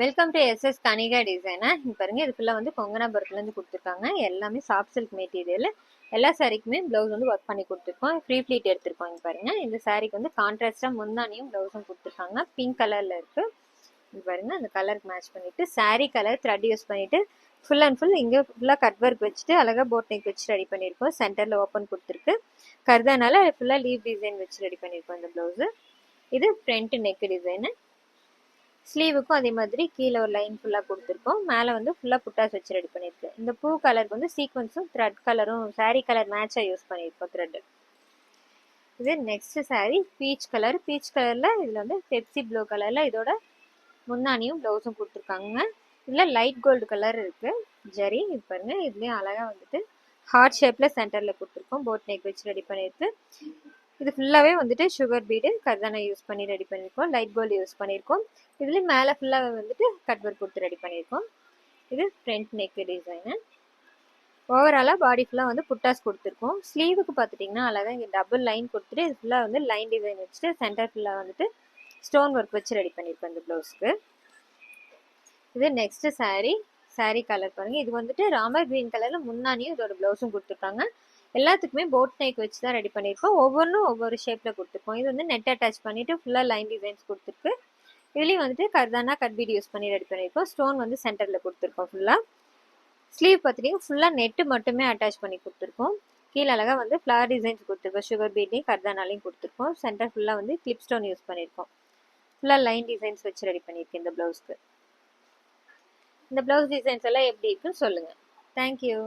Welcome to SS Kanika designer. இங்க பாருங்க, இது ஃபுல்லா வந்து கொங்கனாபுரத்துல இருந்து கொடுத்துருக்காங்க. எல்லாமே சாஃப்ட் சில்க் மெட்டீரியல். எல்லா சாரிக்குமே பிளவுஸ் வந்து ஒர்க் பண்ணி கொடுத்துருக்கோம். ஃப்ரீ ஃபிளீட் எடுத்திருக்கோம். இங்க பாருங்க, இந்த சாரிக்கு வந்து கான்ட்ராஸ்டா முந்தானியும் பிளவுஸும் கொடுத்துருக்காங்க. பிங்க் கலர்ல இருக்கு. இங்க பாருங்க, அந்த கலருக்கு மேட்ச் பண்ணிட்டு சாரி கலர் த்ரெட் யூஸ் பண்ணிட்டு ஃபுல் அண்ட் ஃபுல் இங்க ஃபுல்லா கட் ஒர்க் வச்சுட்டு அழகா போட் நெக் வச்சு ரெடி பண்ணிருக்கோம். சென்டர்ல ஓப்பன் கொடுத்துருக்கு. கர்தானால ஃபுல்லா லீவ் டிசைன் வச்சு ரெடி பண்ணிருக்கோம் இந்த பிளவுஸ். இது ஃப்ரண்ட் நெக் டிசைன். ஸ்லீவுக்கும் அதே மாதிரி கீழே ஒரு லைன் ஃபுல்லாக கொடுத்துருக்கோம். மேலே வந்து ஃபுல்லாக புட்டாஸ் வச்சு ரெடி பண்ணியிருக்கு. இந்த பூ கலருக்கு வந்து சீக்வன்ஸும் த்ரெட் கலரும் சாரீ கலர் மேட்சாக யூஸ் பண்ணியிருக்கோம் த்ரெட். இது next sari peach colour. Beach கலரில் இதில் வந்து பெப்சி ப்ளூ கலரில் இதோட முந்தானியும் ப்ளவுஸும் கொடுத்துருக்காங்க. இதில் லைட் கோல்டு கலர் இருக்குது ஜரி. இது பாருங்க, இதுலேயும் அழகாக வந்துட்டு ஹார்ட் ஷேப்பில் சென்டரில் கொடுத்துருக்கோம். போட் நெக் வச்சு ரெடி பண்ணியிருக்கு. இது ஃபுல்லாகவே வந்துட்டு சுகர் பீடு கர்தானா யூஸ் பண்ணி ரெடி பண்ணியிருக்கோம். லைட் கோல்டு யூஸ் பண்ணியிருக்கோம். இதுலேயும் மேலே ஃபுல்லாக வந்துட்டு கட் ஒர்க் கொடுத்து ரெடி பண்ணியிருக்கோம். இது ஃப்ரண்ட் நெக் டிசைனு. ஓவராலாக பாடி ஃபுல்லாக வந்து புட்டாஸ் கொடுத்துருக்கோம். ஸ்லீவுக்கு பார்த்துட்டிங்கன்னா அழகாக இங்கே டபுள் லைன் கொடுத்துட்டு இது ஃபுல்லாக வந்து லைன் டிசைன் வச்சுட்டு சென்டர் ஃபுல்லாக வந்துட்டு ஸ்டோன் ஒர்க் வச்சு ரெடி பண்ணியிருக்கோம் இந்த ப்ளவுஸ்க்கு. இது நெக்ஸ்ட் சாரீ. சாரீ கலர் பாருங்க, இது வந்துட்டு ராமர் கிரீன் கலர்ல முன்னாடியும் இதோட பிளவுஸும் கொடுத்துருக்காங்க. எல்லாத்துக்குமே போட் நெக் வச்சு தான் ரெடி பண்ணியிருக்கோம். ஒவ்வொன்றும் ஒவ்வொரு ஷேப்ல கொடுத்துருக்கோம். இது வந்து நெட் அட்டாச் பண்ணிட்டு ஃபுல்லா லைன் டிசைன்ஸ் கொடுத்துருக்கு. இதுலயும் வந்துட்டு கர்தானா கட் பீட் யூஸ் பண்ணி ரெடி பண்ணியிருக்கோம். ஸ்டோன் வந்து சென்டர்ல கொடுத்துருக்கோம். ஃபுல்லா ஸ்லீவ் பார்த்தீங்கன்னா ஃபுல்லா நெட்டு மட்டுமே அட்டாச் பண்ணி கொடுத்துருக்கோம். கீழே அழகா வந்து ஃபிளவர் டிசைன்ஸ் கொடுத்துருக்கோம். சுகர் பீட்லையும் கர்தானாலையும் கொடுத்துருக்கோம். சென்டர் ஃபுல்லா வந்து கிளிப் ஸ்டோன் யூஸ் பண்ணியிருக்கோம். ஃபுல்லா லைன் டிசைன்ஸ் வச்சு ரெடி பண்ணியிருக்கேன் இந்த பிளவுஸ்க்கு. இந்த பிளவுஸ் டிசைன்ஸ் எல்லாம் எப்படி இருக்குன்னு சொல்லுங்க. தேங்க்யூ.